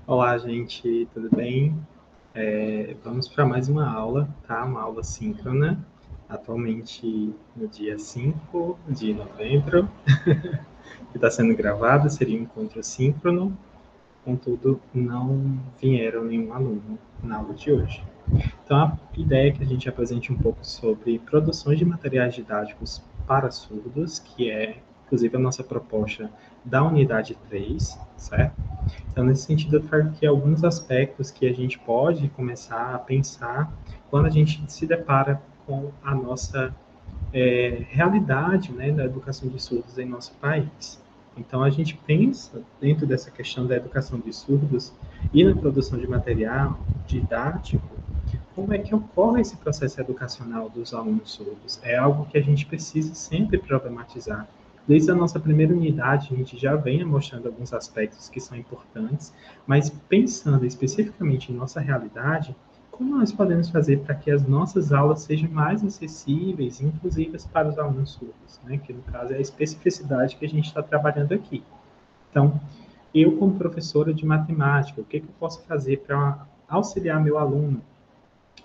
Olá, gente, tudo bem? Vamos para mais uma aula, tá? Uma aula síncrona, atualmente no dia 5 de novembro, que está sendo gravada, seria um encontro síncrono, contudo, não vieram nenhum aluno na aula de hoje. Então, a ideia é que a gente apresente um pouco sobre produções de materiais didáticos para surdos, que é, inclusive, a nossa proposta da unidade 3, certo? Então, nesse sentido, eu trago aqui alguns aspectos que a gente pode começar a pensar quando a gente se depara com a nossa realidade, né, da educação de surdos em nosso país. Então, a gente pensa, dentro dessa questão da educação de surdos e na produção de material didático, como é que ocorre esse processo educacional dos alunos surdos? É algo que a gente precisa sempre problematizar. Desde a nossa primeira unidade, a gente já vem mostrando alguns aspectos que são importantes, mas pensando especificamente em nossa realidade, como nós podemos fazer para que as nossas aulas sejam mais acessíveis e inclusivas para os alunos surdos, né? Que no caso é a especificidade que a gente está trabalhando aqui. Então, eu como professora de matemática, o que eu posso fazer para auxiliar meu aluno?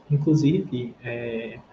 Inclusive,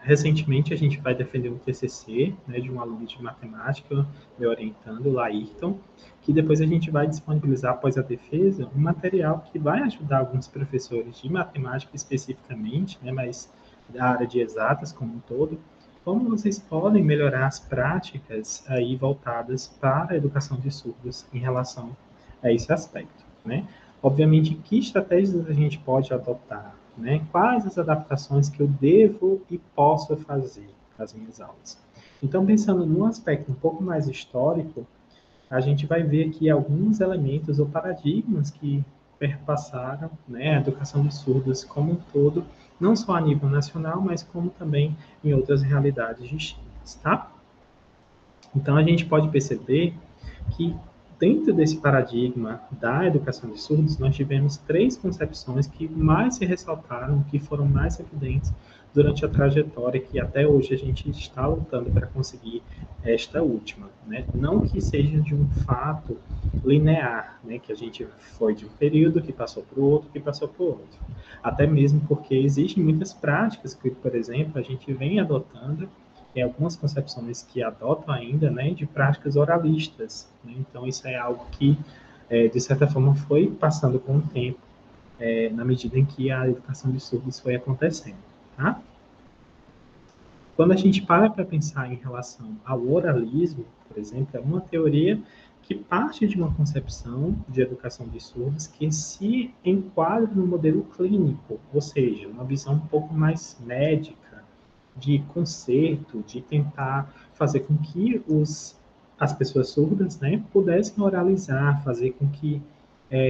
recentemente a gente vai defender um TCC, né, de um aluno de matemática, me orientando, o Laírton, que depois a gente vai disponibilizar após a defesa um material que vai ajudar alguns professores de matemática especificamente, né, mas da área de exatas como um todo, como vocês podem melhorar as práticas aí voltadas para a educação de surdos em relação a esse aspecto, né? Obviamente, que estratégias a gente pode adotar, né? Quais as adaptações que eu devo e posso fazer nas minhas aulas? Então, pensando num aspecto um pouco mais histórico, a gente vai ver aqui alguns elementos ou paradigmas que perpassaram, né, a educação de surdos como um todo, não só a nível nacional, mas como também em outras realidades distintas, tá? Então, a gente pode perceber que, dentro desse paradigma da educação de surdos, nós tivemos três concepções que mais se ressaltaram, que foram mais evidentes durante a trajetória que até hoje a gente está lutando para conseguir esta última, né? Não que seja de um fato linear, né? Que a gente foi de um período que passou para o outro, que passou para o outro. Até mesmo porque existem muitas práticas que, por exemplo, a gente vem adotando tem algumas concepções que adotam ainda, né, de práticas oralistas. Né? Então, isso é algo que, de certa forma, foi passando com o tempo, na medida em que a educação de surdos foi acontecendo. Tá? Quando a gente para pensar em relação ao oralismo, por exemplo, é uma teoria que parte de uma concepção de educação de surdos que se enquadra no modelo clínico, ou seja, uma visão um pouco mais médica, de conserto, de tentar fazer com que as pessoas surdas, né, pudessem oralizar, fazer com que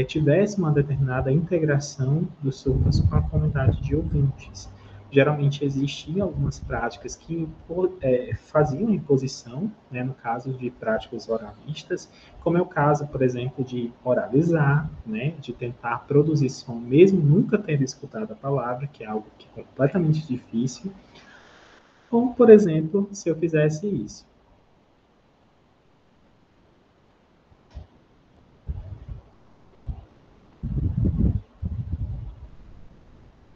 tivesse uma determinada integração dos surdos com a comunidade de ouvintes. Geralmente existiam algumas práticas que faziam imposição, né, no caso de práticas oralistas, como é o caso, por exemplo, de oralizar, né, de tentar produzir som, mesmo nunca tendo escutado a palavra, que é algo que é completamente difícil, ou, por exemplo, se eu fizesse isso.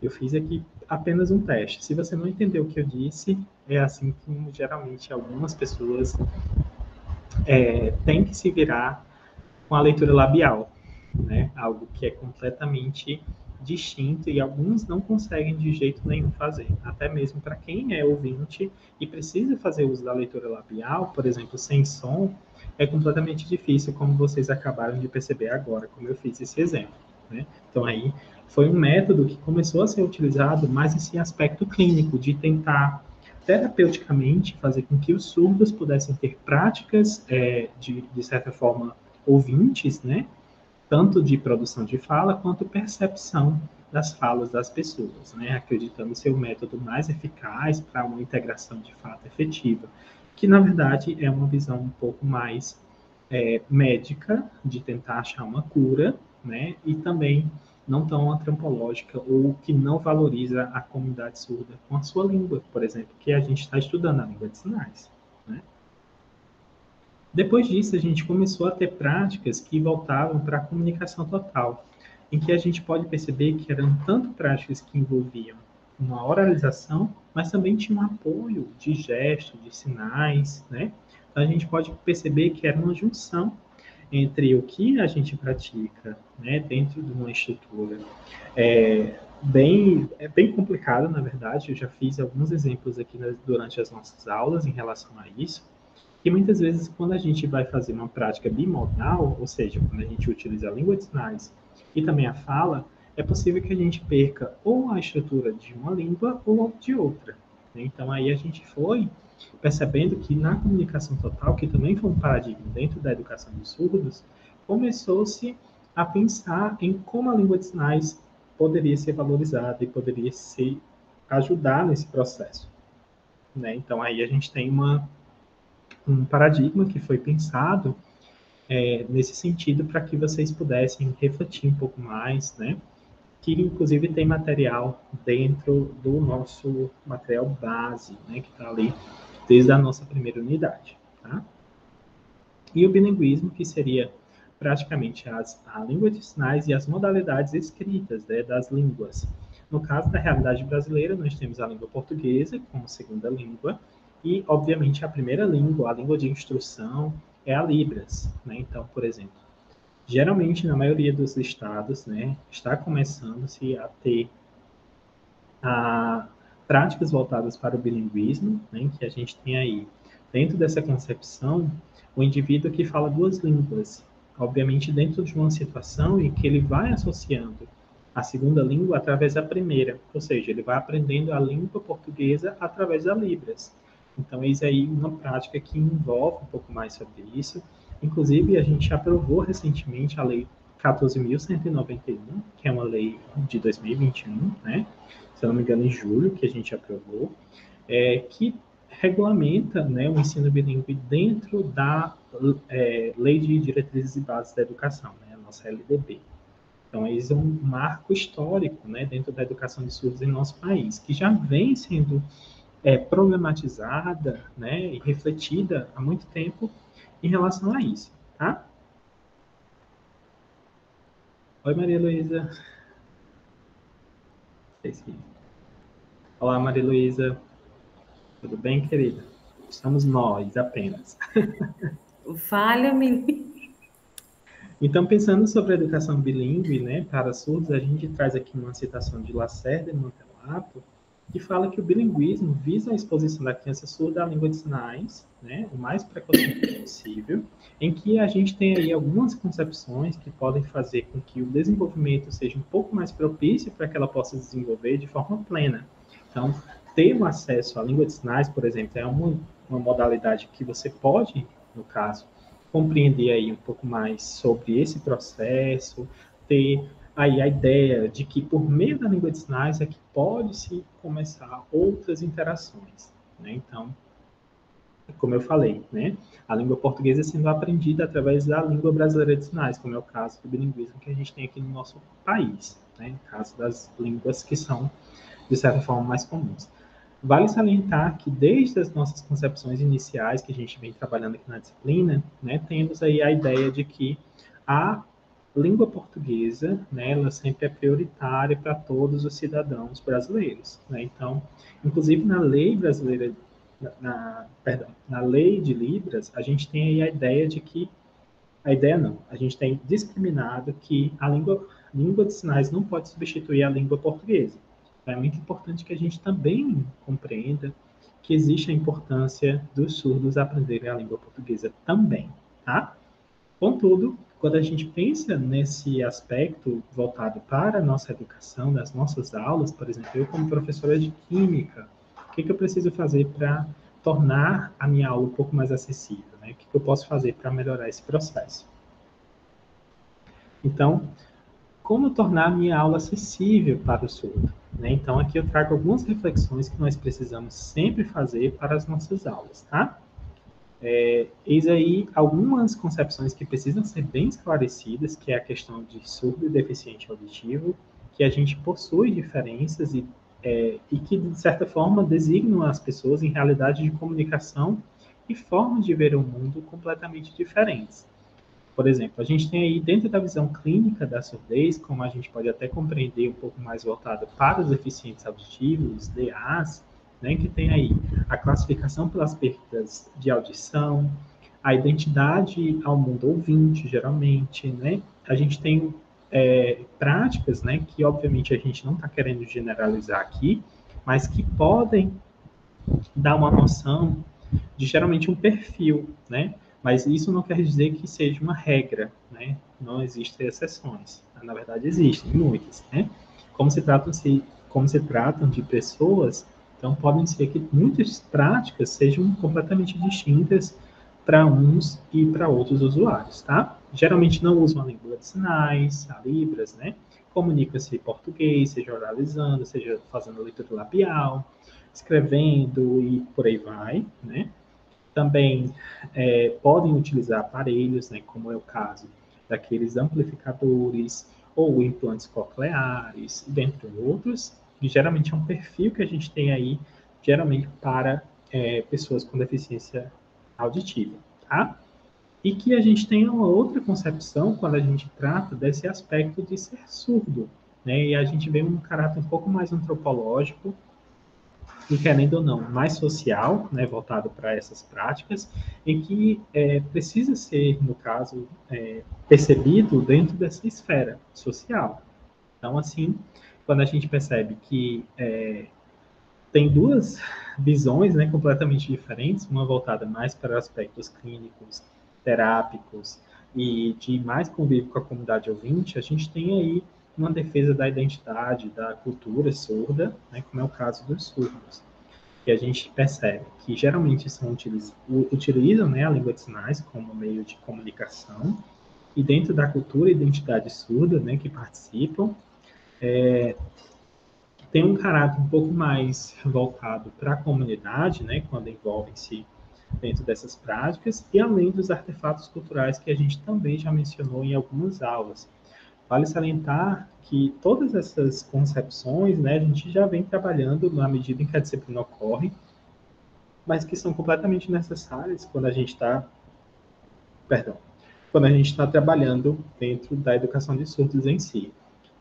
Eu fiz aqui apenas um teste. Se você não entendeu o que eu disse, é assim que geralmente algumas pessoas têm que se virar com a leitura labial, né? Algo que é completamente distinto e alguns não conseguem de jeito nenhum fazer. Até mesmo para quem é ouvinte e precisa fazer uso da leitura labial, por exemplo, sem som, é completamente difícil, como vocês acabaram de perceber agora, como eu fiz esse exemplo. Né? Então aí foi um método que começou a ser utilizado mais nesse aspecto clínico, de tentar terapeuticamente fazer com que os surdos pudessem ter práticas de certa forma ouvintes, né? Tanto de produção de fala quanto percepção das falas das pessoas, né? Acreditando ser o método mais eficaz para uma integração de fato efetiva, que na verdade é uma visão um pouco mais médica de tentar achar uma cura, né? E também não tão antropológica ou que não valoriza a comunidade surda com a sua língua, por exemplo, que a gente está estudando a língua de sinais, né? Depois disso, a gente começou a ter práticas que voltavam para a comunicação total. em que a gente pode perceber que eram tanto práticas que envolviam uma oralização, mas também tinha um apoio de gestos, de sinais, né? Então, a gente pode perceber que era uma junção entre o que a gente pratica, né, dentro de uma estrutura bem complicada, na verdade. Eu já fiz alguns exemplos aqui durante as nossas aulas em relação a isso. E muitas vezes, quando a gente vai fazer uma prática bimodal, ou seja, quando a gente utiliza a língua de sinais e também a fala, é possível que a gente perca ou a estrutura de uma língua ou de outra. Então, aí a gente foi percebendo que na comunicação total, que também foi um paradigma dentro da educação dos surdos, começou-se a pensar em como a língua de sinais poderia ser valorizada e poderia se ajudar nesse processo. Então, aí a gente tem um paradigma que foi pensado nesse sentido para que vocês pudessem refletir um pouco mais, né? Que inclusive tem material dentro do nosso material base, né? Que está ali desde a nossa primeira unidade, tá? E o bilinguismo, que seria praticamente a língua de sinais e as modalidades escritas, né, das línguas. No caso da realidade brasileira, nós temos a língua portuguesa como segunda língua e, obviamente, a primeira língua, a língua de instrução, é a Libras. Né? Então, por exemplo, geralmente, na maioria dos estados, né, está começando-se a ter práticas voltadas para o bilinguismo, né, que a gente tem aí, dentro dessa concepção, o indivíduo que fala duas línguas, obviamente dentro de uma situação em que ele vai associando a segunda língua através da primeira, ou seja, ele vai aprendendo a língua portuguesa através da Libras. Então, eis aí uma prática que envolve um pouco mais sobre isso. Inclusive, a gente aprovou recentemente a Lei 14.191, que é uma lei de 2021, né? Se eu não me engano, em julho, que a gente aprovou, que regulamenta, né, o ensino bilíngue dentro da Lei de Diretrizes e Bases da Educação, né, a nossa LDB. Então, isso é um marco histórico, né, dentro da educação de surdos em nosso país, que já vem sendo problematizada, né, e refletida há muito tempo em relação a isso, tá? Oi, Maria Luísa. Olá, Maria Luísa. Tudo bem, querida? Estamos nós apenas. Falha-me. Então, pensando sobre a educação bilíngue, né, para surdos, a gente traz aqui uma citação de Lacerda e Montelato, que fala que o bilinguismo visa a exposição da criança surda à língua de sinais, né, o mais precocemente possível, em que a gente tem aí algumas concepções que podem fazer com que o desenvolvimento seja um pouco mais propício para que ela possa desenvolver de forma plena. Então, ter o acesso à língua de sinais, por exemplo, é uma modalidade que você pode, no caso, compreender aí um pouco mais sobre esse processo, ter aí a ideia de que por meio da língua de sinais é que pode-se começar outras interações, né? Então, como eu falei, né? A língua portuguesa sendo aprendida através da língua brasileira de sinais, como é o caso do bilinguismo que a gente tem aqui no nosso país, né? No caso das línguas que são, de certa forma, mais comuns. Vale salientar que desde as nossas concepções iniciais que a gente vem trabalhando aqui na disciplina, né, temos aí a ideia de que a língua portuguesa, né, ela sempre é prioritária para todos os cidadãos brasileiros, né? Então, inclusive na lei brasileira, na lei de Libras, a gente tem aí a ideia de que a ideia não, a gente tem discriminado que a língua de sinais não pode substituir a língua portuguesa. Então, é muito importante que a gente também compreenda que existe a importância dos surdos aprenderem a língua portuguesa também, tá? Contudo, quando a gente pensa nesse aspecto voltado para a nossa educação, nas nossas aulas, por exemplo, eu como professora de química, o que eu preciso fazer para tornar a minha aula um pouco mais acessível? Né? O que eu posso fazer para melhorar esse processo? Então, como tornar a minha aula acessível para o surdo? Né? Então, aqui eu trago algumas reflexões que nós precisamos sempre fazer para as nossas aulas, tá? Eis aí algumas concepções que precisam ser bem esclarecidas, que é a questão de surdo e deficiente auditivo, que a gente possui diferenças e que, de certa forma, designam as pessoas em realidade de comunicação e formas de ver o mundo completamente diferentes. Por exemplo, a gente tem aí, dentro da visão clínica da surdez, como a gente pode até compreender um pouco mais voltado para os deficientes auditivos, DAs, né, que tem aí a classificação pelas perdas de audição, a identidade ao mundo ouvinte, geralmente, né? A gente tem práticas, né, que obviamente a gente não está querendo generalizar aqui, mas que podem dar uma noção de geralmente um perfil, né? Mas isso não quer dizer que seja uma regra, né? Não existem exceções. Na verdade, existem muitas, né? Como se tratam de pessoas, então podem ser que muitas práticas sejam completamente distintas para uns e para outros usuários, tá? Geralmente não usam a língua de sinais, a Libras, né? Comunica-se em português, seja oralizando, seja fazendo leitura labial, escrevendo e por aí vai, né? Também podem utilizar aparelhos, né, como é o caso daqueles amplificadores ou implantes cocleares, dentre outros, e geralmente é um perfil que a gente tem aí, geralmente para pessoas com deficiência auditiva, tá? E que a gente tem uma outra concepção quando a gente trata desse aspecto de ser surdo, né? E a gente vê um caráter um pouco mais antropológico e querendo ou não, mais social, né, voltado para essas práticas, em que precisa ser, no caso, percebido dentro dessa esfera social. Então, assim, quando a gente percebe que tem duas visões, né, completamente diferentes, uma voltada mais para aspectos clínicos, terápicos e de mais convívio com a comunidade ouvinte, a gente tem aí uma defesa da identidade, da cultura surda, né, como é o caso dos surdos, que a gente percebe que geralmente utilizam, né, a língua de sinais como meio de comunicação, e dentro da cultura e identidade surda, né, que participam, tem um caráter um pouco mais voltado para a comunidade, né, quando envolvem-se dentro dessas práticas, e além dos artefatos culturais que a gente também já mencionou em algumas aulas. Vale salientar que todas essas concepções, né, a gente já vem trabalhando na medida em que a disciplina ocorre, mas que são completamente necessárias quando a gente está, perdão, quando a gente está trabalhando dentro da educação de surdos em si.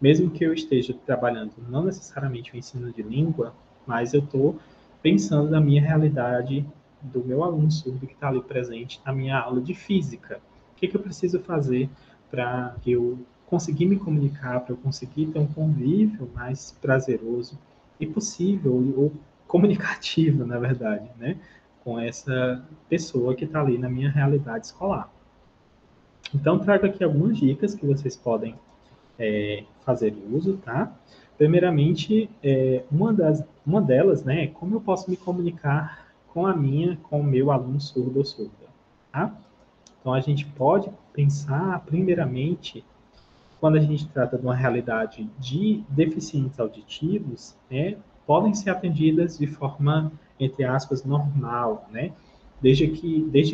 Mesmo que eu esteja trabalhando não necessariamente o ensino de língua, mas eu estou pensando na minha realidade do meu aluno surdo que está ali presente na minha aula de física. O que eu preciso fazer para eu conseguir me comunicar, para eu conseguir ter um convívio mais prazeroso e possível, ou comunicativo, na verdade, né? Com essa pessoa que está ali na minha realidade escolar. Então, trago aqui algumas dicas que vocês podem fazer uso, tá? Primeiramente, uma delas, né, é como eu posso me comunicar com o meu aluno surdo ou surda, tá? Então, a gente pode pensar, primeiramente, quando a gente trata de uma realidade de deficientes auditivos, né, podem ser atendidas de forma, entre aspas, normal, né? Desde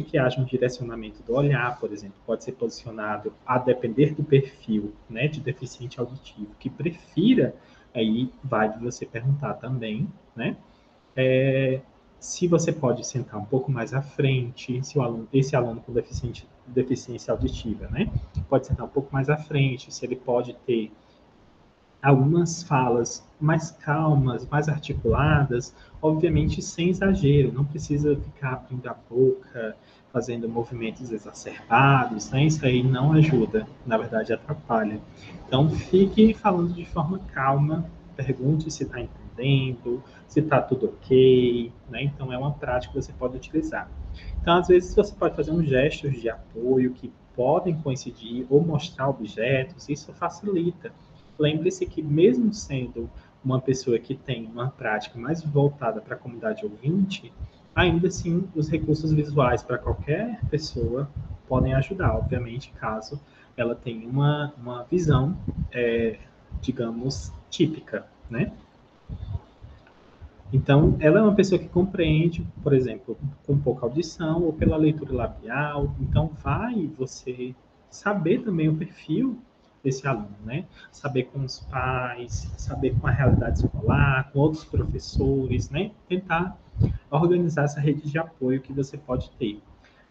que haja um direcionamento do olhar, por exemplo, pode ser posicionado a depender do perfil, né, de deficiente auditivo, que prefira, aí vai de você perguntar também, né? É, se você pode sentar um pouco mais à frente, se esse aluno com deficiência auditiva, né? Pode sentar um pouco mais à frente, se ele pode ter algumas falas mais calmas, mais articuladas, obviamente sem exagero, não precisa ficar abrindo a boca, fazendo movimentos exacerbados, né? Isso aí não ajuda, na verdade atrapalha. Então fique falando de forma calma, pergunte se está entendendo, se está tudo ok, né? Então é uma prática que você pode utilizar. Então às vezes você pode fazer uns gestos de apoio que podem coincidir ou mostrar objetos, isso facilita. Lembre-se que, mesmo sendo uma pessoa que tem uma prática mais voltada para a comunidade ouvinte, ainda assim os recursos visuais para qualquer pessoa podem ajudar, obviamente, caso ela tenha uma visão, digamos, típica, né? Então, ela é uma pessoa que compreende, por exemplo, com pouca audição ou pela leitura labial. Então, vai você saber também o perfil desse aluno, né? Saber com os pais, saber com a realidade escolar, com outros professores, né? Tentar organizar essa rede de apoio que você pode ter.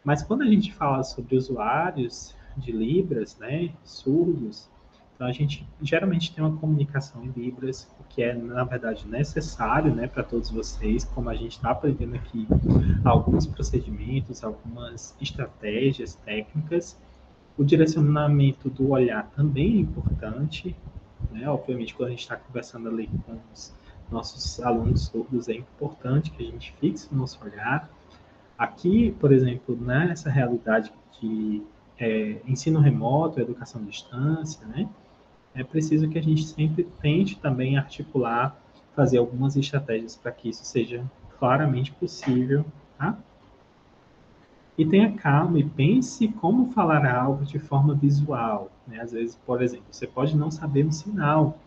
Mas quando a gente fala sobre usuários de Libras, né, surdos, então a gente geralmente tem uma comunicação em Libras, o que é, na verdade, necessário, né, para todos vocês, como a gente está aprendendo aqui alguns procedimentos, algumas estratégias técnicas. O direcionamento do olhar também é importante, né? Obviamente, quando a gente está conversando ali com os nossos alunos surdos, é importante que a gente fixe o nosso olhar. Aqui, por exemplo, nessa realidade de ensino remoto, educação à distância, né? É preciso que a gente sempre tente também articular, fazer algumas estratégias para que isso seja claramente possível, tá? E tenha calma e pense como falar algo de forma visual, né? Às vezes, por exemplo, você pode não saber um sinal,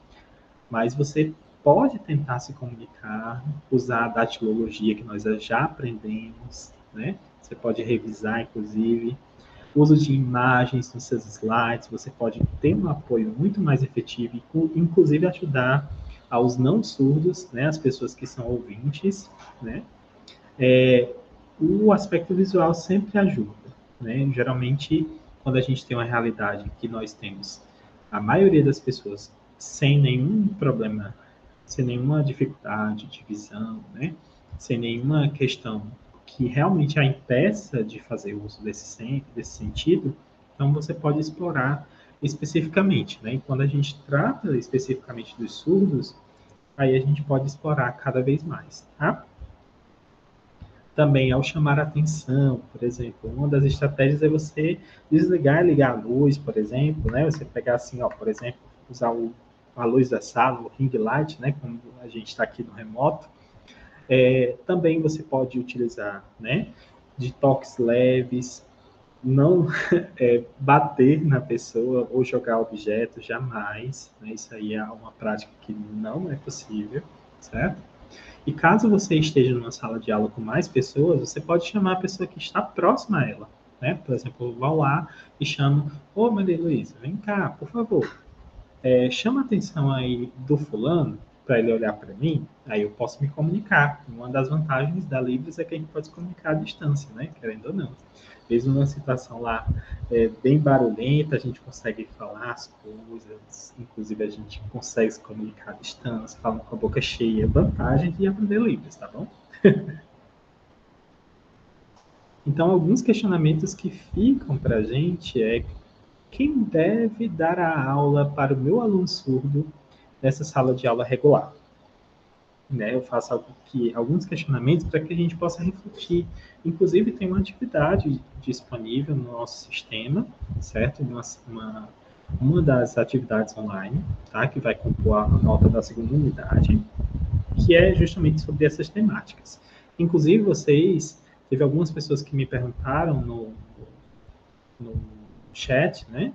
mas você pode tentar se comunicar, usar a datilologia que nós já aprendemos, né? Você pode revisar, inclusive, uso de imagens nos seus slides, você pode ter um apoio muito mais efetivo e, inclusive, ajudar aos não surdos, né? As pessoas que são ouvintes, né? O aspecto visual sempre ajuda, né? Geralmente, quando a gente tem uma realidade que nós temos a maioria das pessoas sem nenhum problema, sem nenhuma dificuldade de visão, né? Sem nenhuma questão que realmente a impeça de fazer uso desse sentido, então você pode explorar especificamente, né? E quando a gente trata especificamente dos surdos, aí a gente pode explorar cada vez mais, tá? Também ao chamar a atenção, por exemplo, uma das estratégias é você desligar e ligar a luz, por exemplo, né? Você pegar assim, ó, por exemplo, usar a luz da sala, o ring light, né? Como a gente está aqui no remoto. Também você pode utilizar, né? De toques leves, não bater na pessoa ou jogar objetos, jamais. Né? Isso aí é uma prática que não é possível, certo? E caso você esteja numa sala de aula com mais pessoas, você pode chamar a pessoa que está próxima a ela. Né? Por exemplo, eu vou lá e chamo, ô Maria Luísa, vem cá, por favor. Chama a atenção aí do fulano para ele olhar para mim, aí eu posso me comunicar. Uma das vantagens da Libras é que a gente pode se comunicar à distância, né? Querendo ou não. Mesmo numa situação lá bem barulhenta, a gente consegue falar as coisas, inclusive a gente consegue se comunicar à distância, falando com a boca cheia. Vantagem de aprender Libras, tá bom? Então, alguns questionamentos que ficam para a gente é quem deve dar a aula para o meu aluno surdo nessa sala de aula regular? Né? Eu faço alguns questionamentos para que a gente possa refletir. Inclusive, tem uma atividade disponível no nosso sistema, certo? Uma das atividades online, tá? Que vai compor a nota da segunda unidade, que é justamente sobre essas temáticas. Inclusive, teve algumas pessoas que me perguntaram no chat, né?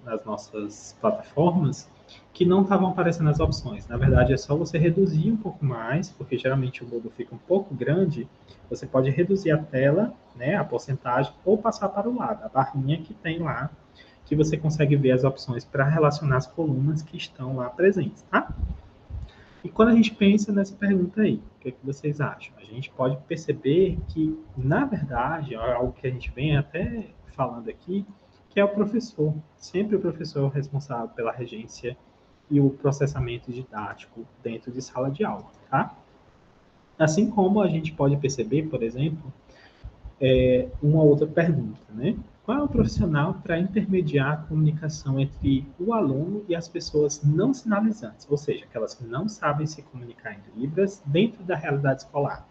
Nas nossas plataformas, que não estavam aparecendo as opções. Na verdade, é só você reduzir um pouco mais, porque geralmente o Moodle fica um pouco grande. Você pode reduzir a tela, né, a porcentagem, ou passar para o lado, a barrinha que tem lá, que você consegue ver as opções para relacionar as colunas que estão lá presentes, tá? E quando a gente pensa nessa pergunta aí, o que, é que vocês acham? A gente pode perceber que, na verdade, é algo que a gente vem até falando aqui, que é o professor. Sempre o professor é o responsável pela regência e o processamento didático dentro de sala de aula, tá? Assim como a gente pode perceber, por exemplo, uma outra pergunta, né? Qual é o profissional para intermediar a comunicação entre o aluno e as pessoas não sinalizantes, ou seja, aquelas que não sabem se comunicar em Libras dentro da realidade escolar?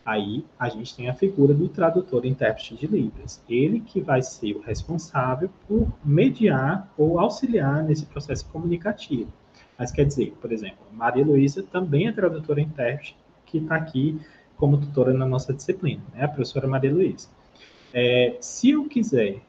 Aí a gente tem a figura do tradutor e intérprete de Libras. Ele que vai ser o responsável por mediar ou auxiliar nesse processo comunicativo. Mas quer dizer, por exemplo, Maria Luísa também é tradutora e intérprete que está aqui como tutora na nossa disciplina, né? A professora Maria Luísa. Se eu quiser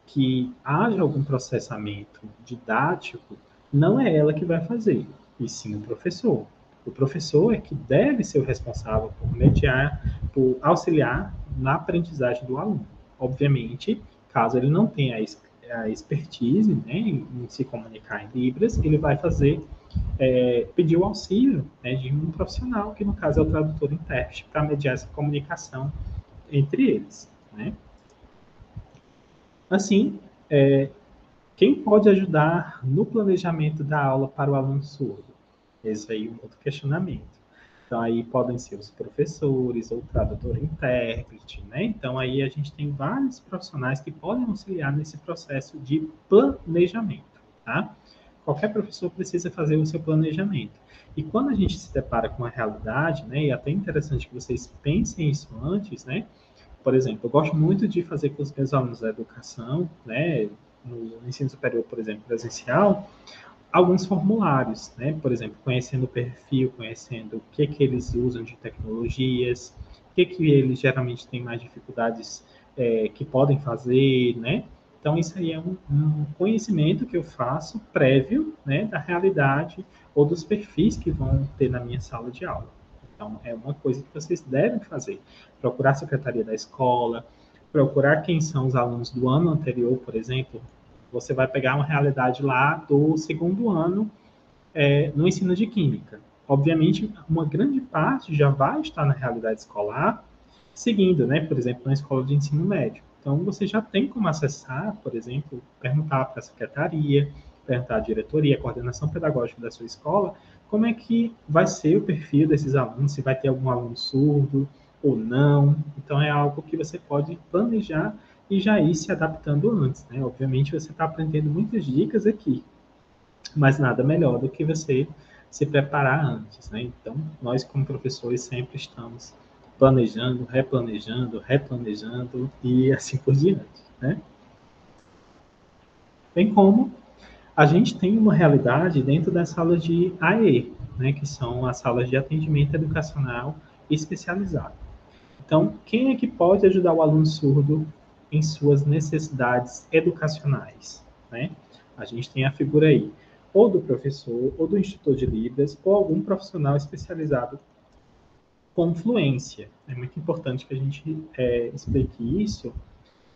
que haja algum processamento didático, não é ela que vai fazer, e sim o professor. O professor é que deve ser o responsável por mediar, por auxiliar na aprendizagem do aluno. Obviamente, caso ele não tenha a expertise, né, em se comunicar em Libras, ele vai pedir o auxílio, né, de um profissional, que no caso é o tradutor e intérprete, para mediar essa comunicação entre eles, né? Assim, Quem pode ajudar no planejamento da aula para o aluno surdo? Esse aí é um outro questionamento. Então, aí podem ser os professores, ou tradutor e intérprete, né? Então, aí a gente tem vários profissionais que podem auxiliar nesse processo de planejamento, tá? Qualquer professor precisa fazer o seu planejamento. E quando a gente se depara com a realidade, né? E é até interessante que vocês pensem isso antes, né? Por exemplo, eu gosto muito de fazer com os meus alunos da educação, né? No ensino superior, por exemplo, presencial, alguns formulários, né? Por exemplo, conhecendo o perfil, conhecendo o que eles usam de tecnologias, que eles geralmente têm mais dificuldades que podem fazer, né? Então, isso aí é um conhecimento que eu faço prévio, né, da realidade ou dos perfis que vão ter na minha sala de aula. Então, é uma coisa que vocês devem fazer. Procurar a secretaria da escola, procurar quem são os alunos do ano anterior, por exemplo. Você vai pegar uma realidade lá do segundo ano no ensino de química. Obviamente, uma grande parte já vai estar na realidade escolar, seguindo, né? Por exemplo, na escola de ensino médio. Então, você já tem como acessar, por exemplo, perguntar para a secretaria, perguntar à diretoria, a coordenação pedagógica da sua escola, como é que vai ser o perfil desses alunos, se vai ter algum aluno surdo ou não. Então, é algo que você pode planejar e já ir se adaptando antes, né? Obviamente, você está aprendendo muitas dicas aqui, mas nada melhor do que você se preparar antes, né? Então, nós como professores sempre estamos planejando, replanejando, replanejando e assim por diante, né? Bem como a gente tem uma realidade dentro das salas de AE, né, que são as salas de atendimento educacional especializado. Então, quem é que pode ajudar o aluno surdo em suas necessidades educacionais, né? A gente tem a figura aí, ou do professor, ou do instrutor de Libras, ou algum profissional especializado com fluência. É muito importante que a gente explique isso,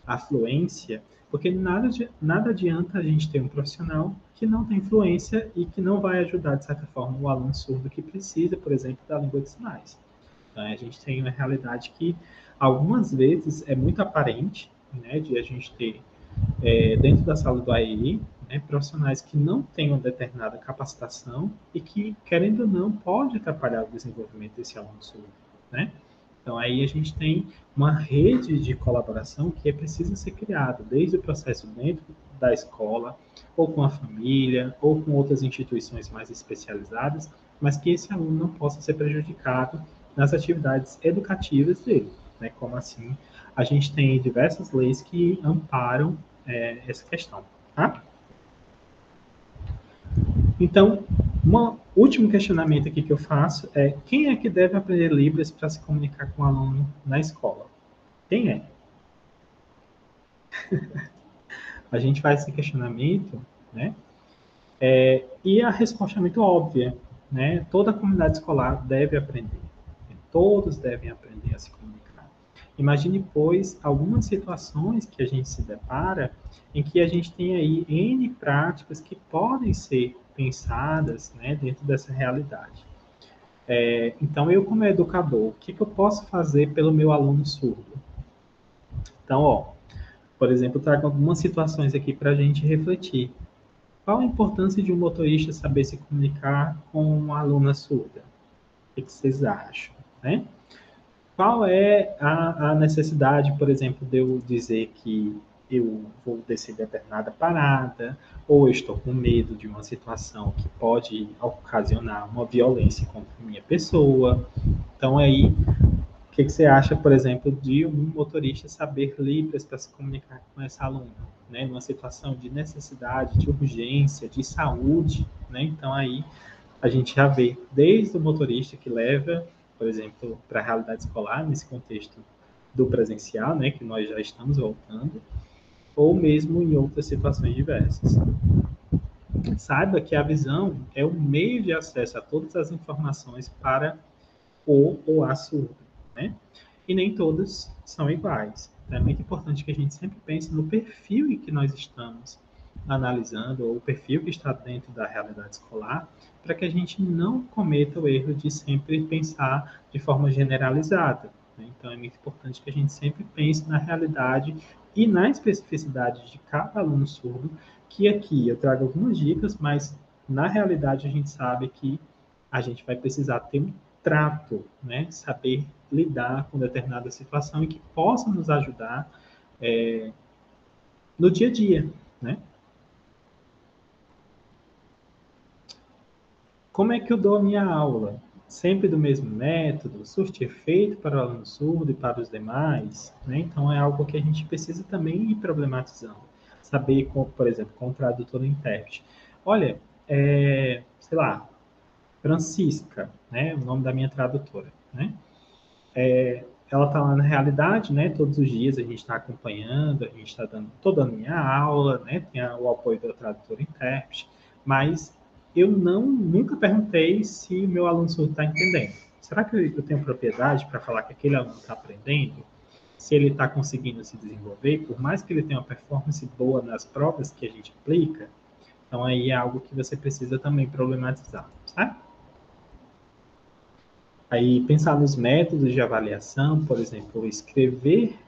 a fluência, porque nada adianta a gente ter um profissional que não tem fluência e que não vai ajudar, de certa forma, o aluno surdo que precisa, por exemplo, da língua de sinais. Então, a gente tem uma realidade que algumas vezes é muito aparente, né, de a gente ter dentro da sala do AEI, né, profissionais que não têm uma determinada capacitação e que, querendo ou não, pode atrapalhar o desenvolvimento desse aluno surdo, né? Então, aí a gente tem uma rede de colaboração que é preciso ser criada, desde o processo dentro da escola, ou com a família, ou com outras instituições mais especializadas, mas que esse aluno não possa ser prejudicado nas atividades educativas dele, né? Como assim, a gente tem diversas leis que amparam essa questão, tá? Então, um último questionamento aqui que eu faço é: quem é que deve aprender Libras para se comunicar com o aluno na escola? Quem é? A gente faz esse questionamento, né? E a resposta é muito óbvia, né? Toda a comunidade escolar deve aprender. Todos devem aprender a se comunicar. Imagine, pois, algumas situações que a gente se depara em que a gente tem aí N práticas que podem ser pensadas, né, dentro dessa realidade. Então, eu como educador, o que eu posso fazer pelo meu aluno surdo? Então, ó, por exemplo, eu trago algumas situações aqui para a gente refletir. Qual a importância de um motorista saber se comunicar com uma aluna surda? O que vocês acham, né? Qual é a necessidade, por exemplo, de eu dizer que eu vou descer determinada parada, ou eu estou com medo de uma situação que pode ocasionar uma violência contra a minha pessoa? Então, aí, o que você acha, por exemplo, de um motorista saber Libras para se comunicar com essa aluna, né? Numa situação de necessidade, de urgência, de saúde, né? Então, aí, a gente já vê desde o motorista que leva, por exemplo, para a realidade escolar, nesse contexto do presencial, né, que nós já estamos voltando, ou mesmo em outras situações diversas. Saiba que a visão é o meio de acesso a todas as informações para o ou a surdo, né? E nem todas são iguais. É muito importante que a gente sempre pense no perfil em que nós estamos analisando, ou o perfil que está dentro da realidade escolar, para que a gente não cometa o erro de sempre pensar de forma generalizada, né? Então, é muito importante que a gente sempre pense na realidade e na especificidade de cada aluno surdo, que aqui eu trago algumas dicas, mas na realidade a gente sabe que a gente vai precisar ter um trato, né? Saber lidar com determinada situação e que possa nos ajudar no dia a dia, né? Como é que eu dou a minha aula? Sempre do mesmo método, surte efeito para o aluno surdo e para os demais, né? Então é algo que a gente precisa também ir problematizando. Saber, por exemplo, com o tradutor e intérprete. Olha, sei lá, Francisca, né? O nome da minha tradutora, né? Ela está lá na realidade, né? Todos os dias a gente está acompanhando, a gente está dando, tô dando minha aula, né? Tem o apoio do tradutor e intérprete, mas eu nunca perguntei se o meu aluno surdo está entendendo. Será que eu tenho propriedade para falar que aquele aluno está aprendendo? Se ele está conseguindo se desenvolver, por mais que ele tenha uma performance boa nas provas que a gente aplica, então aí é algo que você precisa também problematizar, certo? Aí pensar nos métodos de avaliação, por exemplo, escrever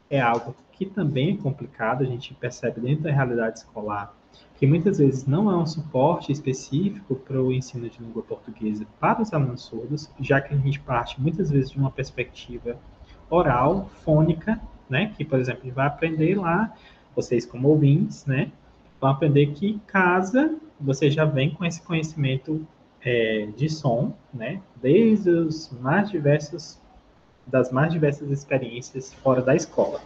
é algo que também é complicado, a gente percebe dentro da realidade escolar que muitas vezes não há um suporte específico para o ensino de língua portuguesa para os alunos surdos, já que a gente parte muitas vezes de uma perspectiva oral, fônica, né? Que, por exemplo, a gente vai aprender lá, vocês como ouvintes, né? Vão aprender que casa você já vem com esse conhecimento de som, né? Desde os mais diversos das mais diversas experiências fora da escola.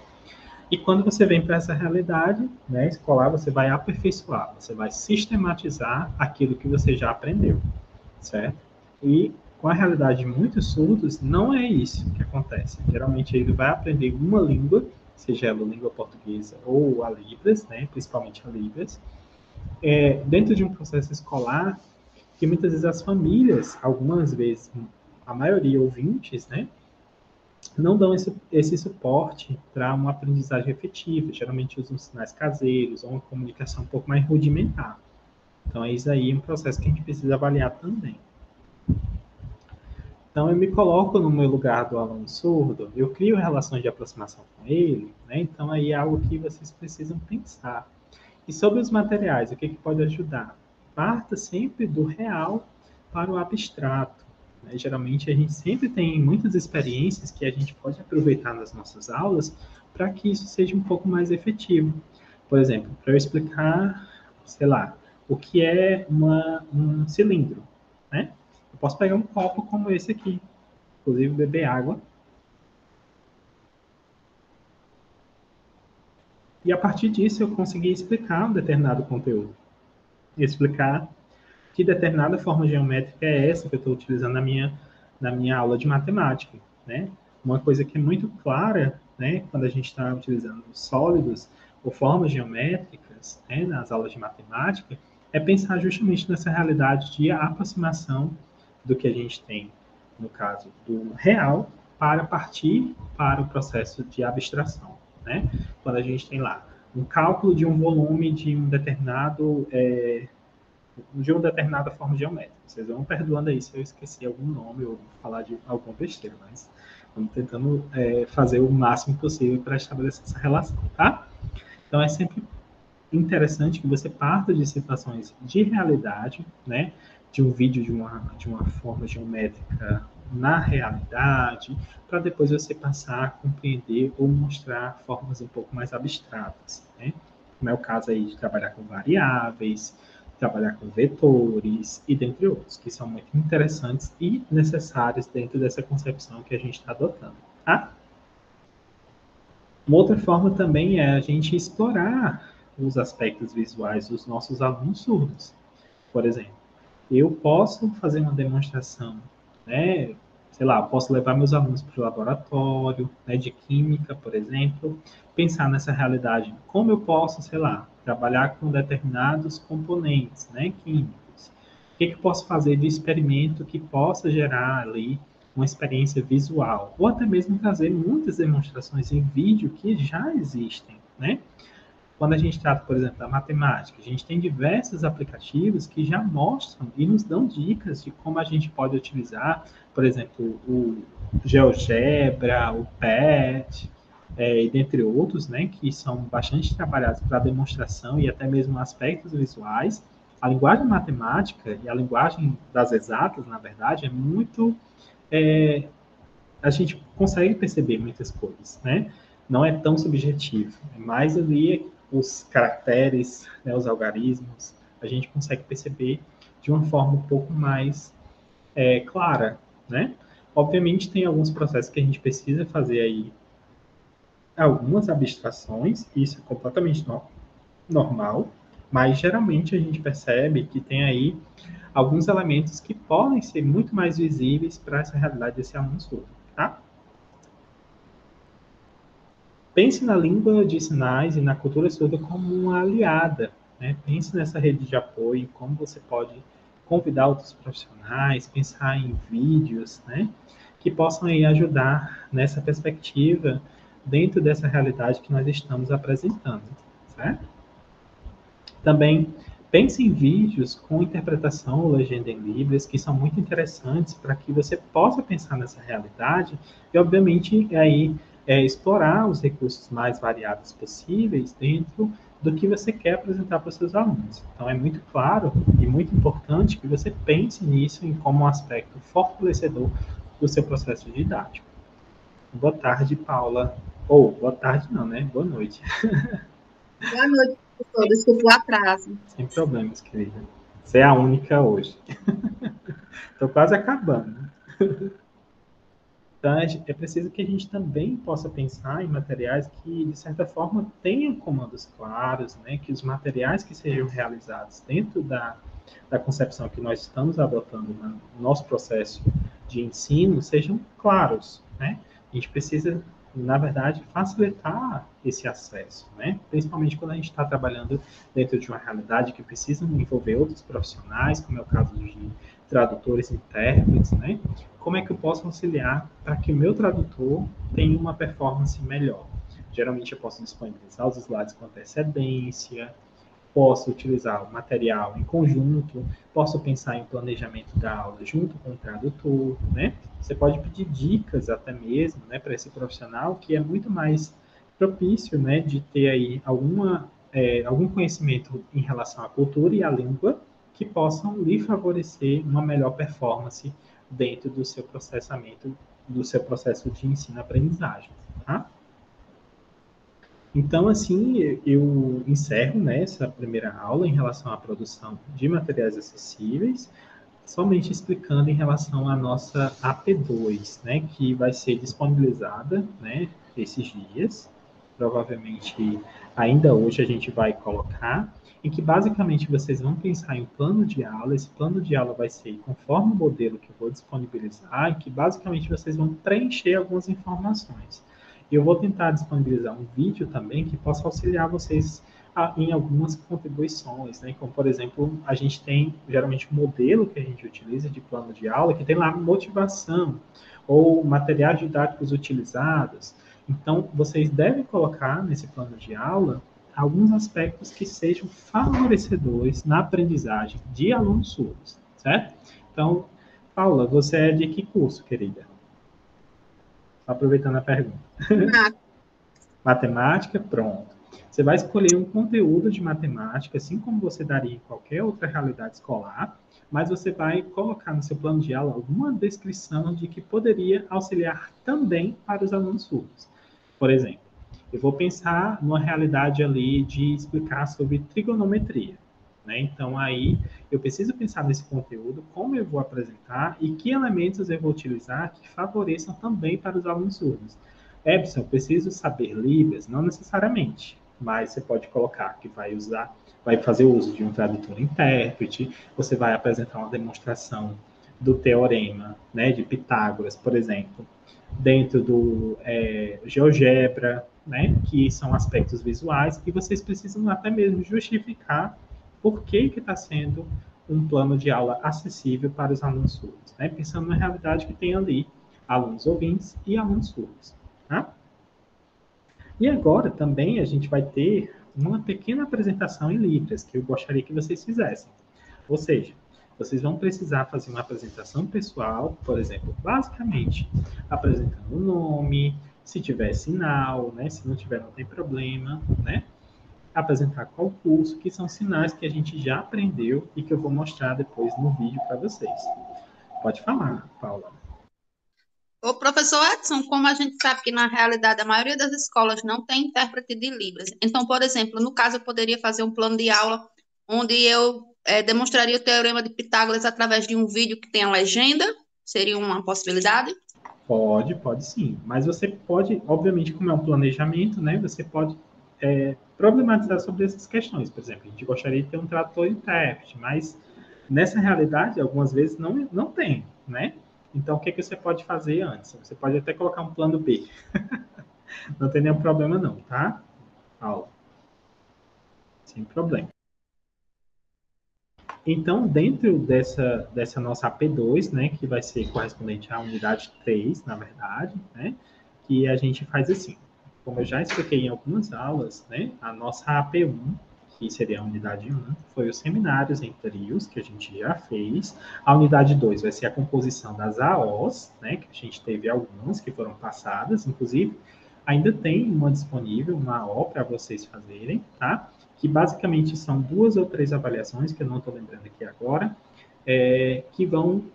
E quando você vem para essa realidade, né, escolar, você vai aperfeiçoar, você vai sistematizar aquilo que você já aprendeu, certo? E com a realidade de muitos surdos, não é isso que acontece. Geralmente ele vai aprender uma língua, seja ela a língua portuguesa ou a Libras, né, principalmente a Libras, dentro de um processo escolar que muitas vezes as famílias, algumas vezes, a maioria ouvintes, né, não dão esse suporte para uma aprendizagem efetiva. Geralmente usam sinais caseiros ou uma comunicação um pouco mais rudimentar. Então, é isso aí, um processo que a gente precisa avaliar também. Então, eu me coloco no meu lugar do aluno surdo, eu crio relações de aproximação com ele, né? Então, aí é algo que vocês precisam pensar. E sobre os materiais, o que pode ajudar? Parta sempre do real para o abstrato. Né? Geralmente, a gente sempre tem muitas experiências que a gente pode aproveitar nas nossas aulas para que isso seja um pouco mais efetivo. Por exemplo, para eu explicar, sei lá, o que é um cilindro, né? Eu posso pegar um copo como esse aqui, inclusive beber água, e a partir disso eu conseguir explicar um determinado conteúdo. Explicar que determinada forma geométrica é essa que eu estou utilizando na minha aula de matemática, né? Uma coisa que é muito clara, né, quando a gente está utilizando sólidos ou formas geométricas, né, nas aulas de matemática, é pensar justamente nessa realidade de aproximação do que a gente tem, no caso do real, para partir para o processo de abstração, né? Quando a gente tem lá um cálculo de um volume de uma determinada forma geométrica. Vocês vão perdoando aí se eu esqueci algum nome ou falar de alguma besteira, mas vamos tentando fazer o máximo possível para estabelecer essa relação, tá? Então é sempre interessante que você parta de situações de realidade, né? De um vídeo de uma forma geométrica na realidade, para depois você passar a compreender ou mostrar formas um pouco mais abstratas, né? Como é o caso aí de trabalhar com variáveis, trabalhar com vetores e dentre outros, que são muito interessantes e necessários dentro dessa concepção que a gente está adotando, tá? Uma outra forma também é a gente explorar os aspectos visuais dos nossos alunos surdos. Por exemplo, eu posso fazer uma demonstração, né? Sei lá, posso levar meus alunos para o laboratório, né, de química, por exemplo, pensar nessa realidade, como eu posso, sei lá, trabalhar com determinados componentes, né, químicos. O que eu posso fazer de experimento que possa gerar ali uma experiência visual, ou até mesmo trazer muitas demonstrações em vídeo que já existem, né? Quando a gente trata, por exemplo, da matemática, a gente tem diversos aplicativos que já mostram e nos dão dicas de como a gente pode utilizar, por exemplo, o GeoGebra, o PET, e dentre outros, né, que são bastante trabalhados para demonstração e até mesmo aspectos visuais. A linguagem matemática e a linguagem das exatas, na verdade, é muito a gente consegue perceber muitas coisas, né? Não é tão subjetivo, é mais ali os caracteres, né, os algarismos, a gente consegue perceber de uma forma um pouco mais clara, né? Obviamente tem alguns processos que a gente precisa fazer aí algumas abstrações, isso é completamente normal, mas geralmente a gente percebe que tem aí alguns elementos que podem ser muito mais visíveis para essa realidade desse aluno surdo, tá? Pense na língua de sinais e na cultura surda como uma aliada, né? Pense nessa rede de apoio, como você pode convidar outros profissionais, pensar em vídeos, né? Que possam aí ajudar nessa perspectiva dentro dessa realidade que nós estamos apresentando, certo? Também pense em vídeos com interpretação ou legenda em Libras, que são muito interessantes para que você possa pensar nessa realidade e, obviamente, aí explorar os recursos mais variados possíveis dentro do que você quer apresentar para os seus alunos. Então, é muito claro e muito importante que você pense nisso como um aspecto fortalecedor do seu processo didático. Boa tarde, Paula. Ou, boa tarde não, né? Boa noite. Boa noite, professor. Desculpa o atraso. Sem problemas, querida. Você é a única hoje. Estou quase acabando. Então, é preciso que a gente também possa pensar em materiais que, de certa forma, tenham comandos claros, né? Que os materiais que sejam realizados dentro da concepção que nós estamos adotando no nosso processo de ensino sejam claros, né? A gente precisa, na verdade, facilitar esse acesso, né? Principalmente quando a gente está trabalhando dentro de uma realidade que precisa envolver outros profissionais, como é o caso de tradutores e intérpretes, né? Como é que eu posso auxiliar para que o meu tradutor tenha uma performance melhor? Geralmente eu posso disponibilizar os slides com antecedência, posso utilizar o material em conjunto, posso pensar em planejamento da aula junto com o tradutor, né? Você pode pedir dicas até mesmo, né, para esse profissional que é muito mais propício, né, de ter aí algum conhecimento em relação à cultura e à língua que possam lhe favorecer uma melhor performance dentro do seu processamento, do seu processo de ensino-aprendizagem, tá? Então, assim, eu encerro, né, essa primeira aula em relação à produção de materiais acessíveis, somente explicando em relação à nossa AP2, né, que vai ser disponibilizada, né, esses dias. Provavelmente ainda hoje a gente vai colocar, em que basicamente vocês vão pensar em um plano de aula. Esse plano de aula vai ser conforme o modelo que eu vou disponibilizar, em que basicamente vocês vão preencher algumas informações. E eu vou tentar disponibilizar um vídeo também que possa auxiliar vocês em algumas contribuições, né? Como, por exemplo, a gente tem geralmente um modelo que a gente utiliza de plano de aula que tem lá motivação ou materiais didáticos utilizados. Então, vocês devem colocar nesse plano de aula alguns aspectos que sejam favorecedores na aprendizagem de alunos surdos, certo? Então, Paula, você é de que curso, querida? Aproveitando a pergunta. Renato, Matemática, pronto. Você vai escolher um conteúdo de matemática, assim como você daria em qualquer outra realidade escolar, mas você vai colocar no seu plano de aula alguma descrição de que poderia auxiliar também para os alunos surdos. Por exemplo, eu vou pensar numa realidade ali de explicar sobre trigonometria. Né? Então, aí, eu preciso pensar nesse conteúdo, como eu vou apresentar e que elementos eu vou utilizar que favoreçam também para os alunos surdos. Epson, eu preciso saber Libras? Não necessariamente, mas você pode colocar que vai fazer uso de um tradutor intérprete, você vai apresentar uma demonstração do teorema, né, de Pitágoras, por exemplo, dentro do GeoGebra, né, que são aspectos visuais, e vocês precisam até mesmo justificar por que está sendo um plano de aula acessível para os alunos surdos, né, pensando na realidade que tem ali alunos ouvintes e alunos surdos. Tá? E agora também a gente vai ter uma pequena apresentação em Libras, que eu gostaria que vocês fizessem. Ou seja, vocês vão precisar fazer uma apresentação pessoal, por exemplo, basicamente apresentando o nome, se tiver sinal, né? Se não tiver, não tem problema, né? Apresentar qual curso, que são sinais que a gente já aprendeu e que eu vou mostrar depois no vídeo para vocês. Pode falar, Paula. O professor Edson, como a gente sabe que na realidade a maioria das escolas não tem intérprete de Libras, então, por exemplo, no caso eu poderia fazer um plano de aula onde eu demonstraria o teorema de Pitágoras através de um vídeo que tenha legenda, seria uma possibilidade? Pode sim. Mas você pode, obviamente, como é um planejamento, né? Você pode problematizar sobre essas questões. Por exemplo, a gente gostaria de ter um trator intérprete, mas nessa realidade, algumas vezes não tem, né? Então, o que, que você pode fazer antes? Você pode até colocar um plano B. Não tem nenhum problema não, tá? Paula, sem problema. Então, dentro dessa nossa AP2, né, que vai ser correspondente à unidade 3, na verdade, né, que a gente faz assim. Como eu já expliquei em algumas aulas, né, a nossa AP1, que seria a unidade 1, foi os seminários em trios, que a gente já fez. A unidade 2 vai ser a composição das AOs, né, que a gente teve algumas que foram passadas, inclusive ainda tem uma disponível, uma AO para vocês fazerem, tá? Que basicamente são 2 ou 3 avaliações, que eu não estou lembrando aqui agora, que vão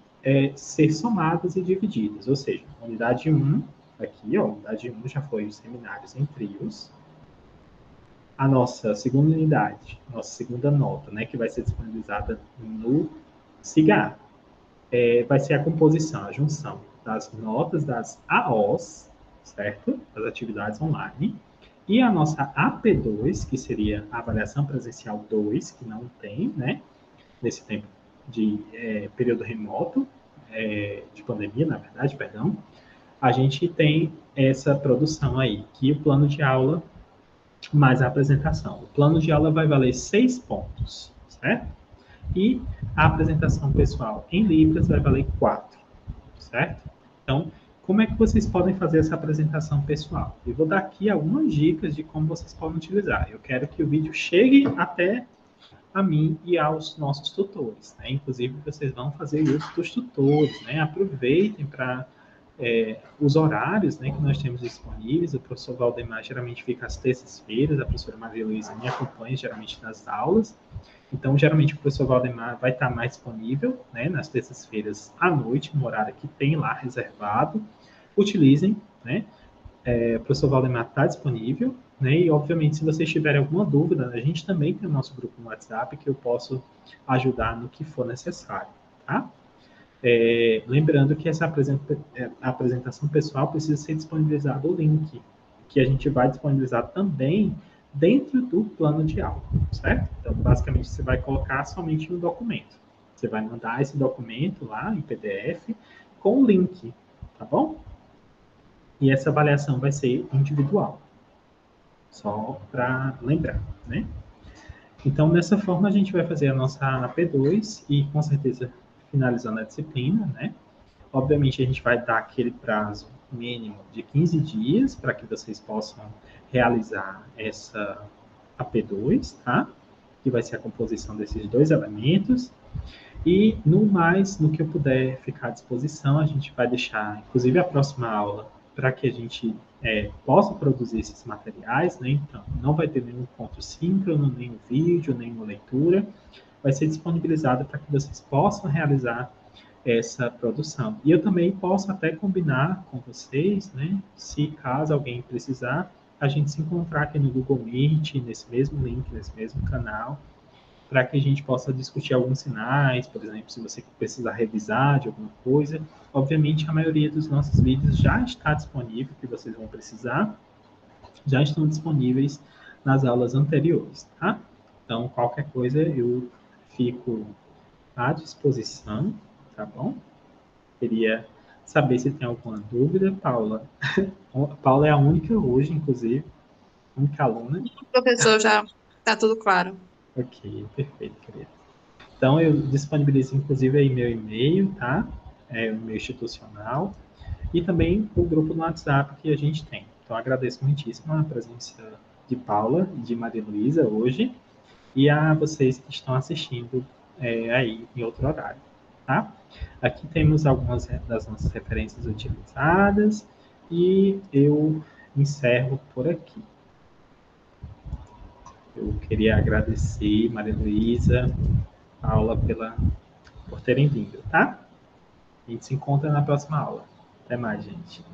ser somadas e divididas. Ou seja, unidade 1, aqui, ó, unidade 1 já foi os seminários em trios. A nossa segunda unidade, nossa segunda nota, né, que vai ser disponibilizada no SIGA, vai ser a composição, a junção das notas das AOs, certo? Das atividades online, e a nossa AP2, que seria a avaliação presencial 2, que não tem, né, nesse tempo de período remoto, de pandemia, na verdade, perdão, a gente tem essa produção aí, que o plano de aula mais a apresentação. O plano de aula vai valer 6 pontos, certo? E a apresentação pessoal em Libras vai valer 4, certo? Então, como é que vocês podem fazer essa apresentação pessoal? Eu vou dar aqui algumas dicas de como vocês podem utilizar. Eu quero que o vídeo chegue até a mim e aos nossos tutores, né? Inclusive, vocês vão fazer uso dos tutores, né? Aproveitem para os horários, né, que nós temos disponíveis. O professor Valdemar geralmente fica às terças-feiras, a professora Maria Luísa me acompanha geralmente nas aulas. Então, geralmente, o professor Valdemar vai estar mais disponível, né, nas terças-feiras à noite, no horário que tem lá reservado. Utilizem, né? O professor Valdemar está disponível, né? E, obviamente, se vocês tiverem alguma dúvida, a gente também tem o nosso grupo no WhatsApp que eu posso ajudar no que for necessário, tá? Lembrando que essa apresentação pessoal precisa ser disponibilizado o link, que a gente vai disponibilizar também dentro do plano de aula, certo? Então, basicamente, você vai colocar somente no documento. Você vai mandar esse documento lá em PDF com o link, tá bom? E essa avaliação vai ser individual, só para lembrar, né? Então, dessa forma, a gente vai fazer a nossa AP2 e, com certeza, finalizando a disciplina, né? Obviamente, a gente vai dar aquele prazo mínimo de 15 dias para que vocês possam realizar essa AP2, tá? Que vai ser a composição desses 2 elementos. E, no mais, no que eu puder ficar à disposição, a gente vai deixar, inclusive, a próxima aula para que a gente possa produzir esses materiais, né? Então, não vai ter nenhum encontro síncrono, nenhum vídeo, nenhuma leitura. Vai ser disponibilizado para que vocês possam realizar essa produção. E eu também posso até combinar com vocês, né? Se caso alguém precisar, a gente se encontrar aqui no Google Meet, nesse mesmo link, nesse mesmo canal, para que a gente possa discutir alguns sinais, por exemplo, se você precisar revisar de alguma coisa. Obviamente, a maioria dos nossos vídeos já está disponível, que vocês vão precisar, já estão disponíveis nas aulas anteriores, tá? Então, qualquer coisa, eu fico à disposição, tá bom? Queria saber se tem alguma dúvida, Paula. Paula é a única hoje, inclusive, única aluna. Professor, já está tudo claro. Ok, perfeito, querida. Então, eu disponibilizo, inclusive, aí meu e-mail, tá? O meu institucional. E também o grupo no WhatsApp que a gente tem. Então, agradeço muitíssimo a presença de Paula e de Maria Luísa hoje. E a vocês que estão assistindo aí em outro horário, tá? Aqui temos algumas das nossas referências utilizadas e eu encerro por aqui. Eu queria agradecer, Maria Luísa, Paula, por terem vindo, tá? A gente se encontra na próxima aula. Até mais, gente.